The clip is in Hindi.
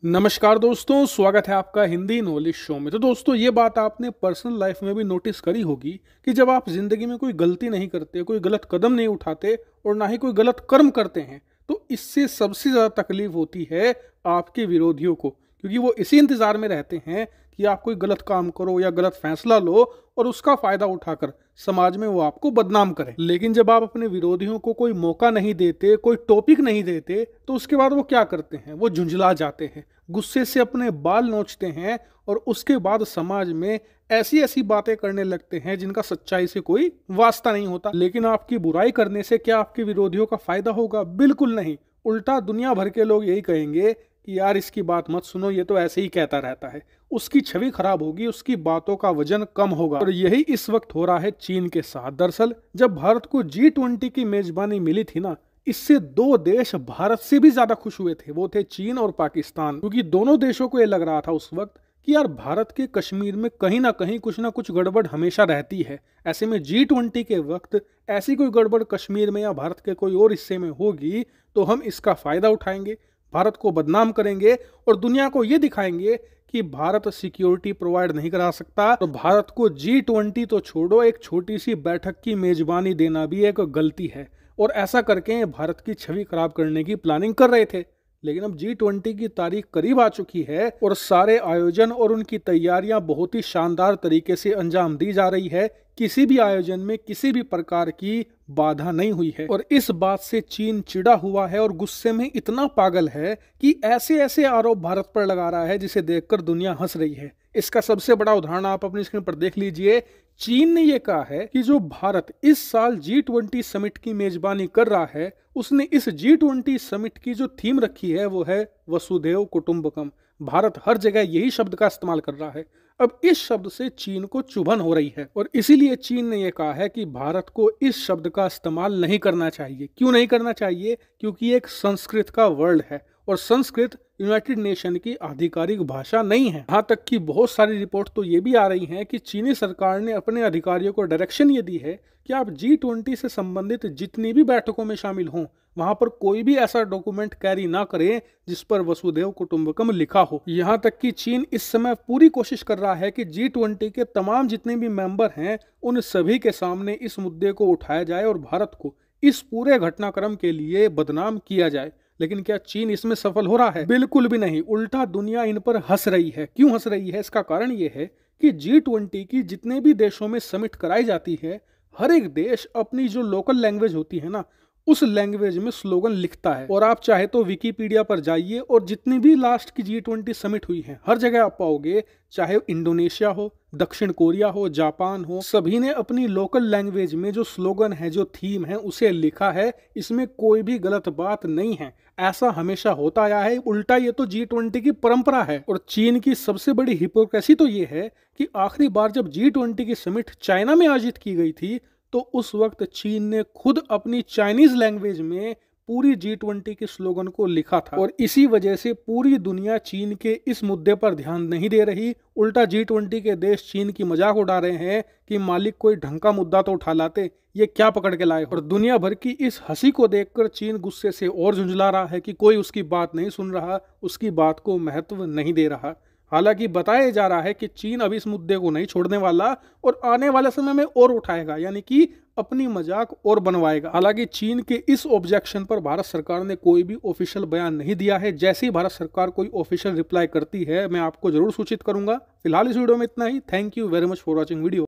नमस्कार दोस्तों, स्वागत है आपका हिंदी नॉलेज शो में। तो दोस्तों, ये बात आपने पर्सनल लाइफ में भी नोटिस करी होगी कि जब आप जिंदगी में कोई गलती नहीं करते, कोई गलत कदम नहीं उठाते और ना ही कोई गलत कर्म करते हैं, तो इससे सबसे ज़्यादा तकलीफ होती है आपके विरोधियों को, क्योंकि वो इसी इंतज़ार में रहते हैं कि आप कोई गलत काम करो या गलत फैसला लो और उसका फ़ायदा उठाकर समाज में वो आपको बदनाम करें। लेकिन जब आप अपने विरोधियों को कोई मौका नहीं देते, कोई टॉपिक नहीं देते, तो उसके बाद वो क्या करते हैं? वो झुंझला जाते हैं, गुस्से से अपने बाल नोचते हैं और उसके बाद समाज में ऐसी ऐसी बातें करने लगते हैं जिनका सच्चाई से कोई वास्ता नहीं होता। लेकिन आपकी बुराई करने से क्या आपके विरोधियों का फायदा होगा? बिल्कुल नहीं। उल्टा दुनिया भर के लोग यही कहेंगे कि यार इसकी बात मत सुनो, ये तो ऐसे ही कहता रहता है। उसकी छवि खराब होगी, उसकी बातों का वजन कम होगा। और यही इस वक्त हो रहा है चीन के साथ। दरअसल जब भारत को G20 की मेजबानी मिली थी ना, इससे दो देश भारत से भी ज्यादा खुश हुए थे। वो थे चीन और पाकिस्तान, क्योंकि दोनों देशों को ये लग रहा था उस वक्त कि यार भारत के कश्मीर में कहीं ना कहीं कुछ ना कुछ गड़बड़ हमेशा रहती है। ऐसे में G20 के वक्त ऐसी कोई गड़बड़ कश्मीर में या भारत के कोई और हिस्से में होगी तो हम इसका फायदा उठाएंगे, भारत को बदनाम करेंगे और दुनिया को ये दिखाएंगे कि भारत सिक्योरिटी प्रोवाइड नहीं करा सकता। तो भारत को G20 तो छोड़ो, एक छोटी सी बैठक की मेजबानी देना भी एक गलती है। और ऐसा करके भारत की छवि खराब करने की प्लानिंग कर रहे थे। लेकिन अब G20 की तारीख करीब आ चुकी है और सारे आयोजन और उनकी तैयारियां बहुत ही शानदार तरीके से अंजाम दी जा रही है। किसी भी आयोजन में किसी भी प्रकार की बाधा नहीं हुई है और इस बात से चीन चिढ़ा हुआ है और गुस्से में इतना पागल है कि ऐसे ऐसे आरोप भारत पर लगा रहा है जिसे देखकर दुनिया हंस रही है। इसका सबसे बड़ा उदाहरण आप अपनी स्क्रीन पर देख लीजिए। चीन ने यह कहा है कि जो भारत इस साल G20 समिट की मेजबानी कर रहा है, उसने इस G20 समिट की जो थीम रखी है वो है वसुधैव कुटुंबकम। भारत हर जगह यही शब्द का इस्तेमाल कर रहा है। अब इस शब्द से चीन को चुभन हो रही है और इसीलिए चीन ने यह कहा है कि भारत को इस शब्द का इस्तेमाल नहीं करना चाहिए। क्यों नहीं करना चाहिए? क्योंकि एक संस्कृत का वर्ड है और संस्कृत यूनाइटेड नेशन की आधिकारिक भाषा नहीं है। यहाँ तक कि बहुत सारी रिपोर्ट तो ये भी आ रही हैं कि चीनी सरकार ने अपने अधिकारियों को डायरेक्शन ये दी है कि आप G20 से संबंधित जितनी भी बैठकों में शामिल हों, वहां पर कोई भी ऐसा डॉक्यूमेंट कैरी ना करें जिस पर वसुधैव कुटुंबकम लिखा हो। यहाँ तक कि चीन इस समय पूरी कोशिश कर रहा है कि G20 के तमाम जितने भी मेंबर हैं उन सभी के सामने इस मुद्दे को उठाया जाए और भारत को इस पूरे घटनाक्रम के लिए बदनाम किया जाए। लेकिन क्या चीन इसमें सफल हो रहा है? बिल्कुल भी नहीं। उल्टा दुनिया इन पर हंस रही है। क्यों हंस रही है? इसका कारण ये है कि G20 की जितने भी देशों में समिट कराई जाती है, हर एक देश अपनी जो लोकल लैंग्वेज होती है ना, उस लैंग्वेज में स्लोगन लिखता है। और आप चाहे तो विकिपीडिया पर जाइए और जितनी भी लास्ट की G20 समिट हुई है, हर जगह आप पाओगे, चाहे इंडोनेशिया हो, दक्षिण कोरिया हो, जापान हो, सभी ने अपनी लोकल लैंग्वेज में जो स्लोगन है, जो थीम है, उसे लिखा है। इसमें कोई भी गलत बात नहीं है। ऐसा हमेशा होता आया है। उल्टा ये तो G20 की परंपरा है। और चीन की सबसे बड़ी हिपोक्रेसी तो ये है कि आखिरी बार जब G20 की समिट चाइना में आयोजित की गई थी तो उस वक्त चीन ने खुद अपनी चाइनीज लैंग्वेज में पूरी G20 के स्लोगन को लिखा था। और इसी वजह से पूरी दुनिया चीन के इस मुद्दे पर ध्यान नहीं दे रही। उल्टा G20 के देश चीन की मजाक उड़ा रहे हैं कि मालिक कोई ढंग का मुद्दा तो उठा लाते, ये क्या पकड़ के लाए। और दुनिया भर की इस हंसी को देखकर चीन गुस्से से और झुंझला रहा है कि कोई उसकी बात नहीं सुन रहा, उसकी बात को महत्व नहीं दे रहा। हालांकि बताया जा रहा है कि चीन अभी इस मुद्दे को नहीं छोड़ने वाला और आने वाले समय में और उठाएगा, यानी कि अपनी मजाक और बनवाएगा। हालांकि चीन के इस ऑब्जेक्शन पर भारत सरकार ने कोई भी ऑफिशियल बयान नहीं दिया है। जैसे ही भारत सरकार कोई ऑफिशियल रिप्लाई करती है मैं आपको जरूर सूचित करूंगा। फिलहाल इस वीडियो में इतना ही। Thank you very much for watching video.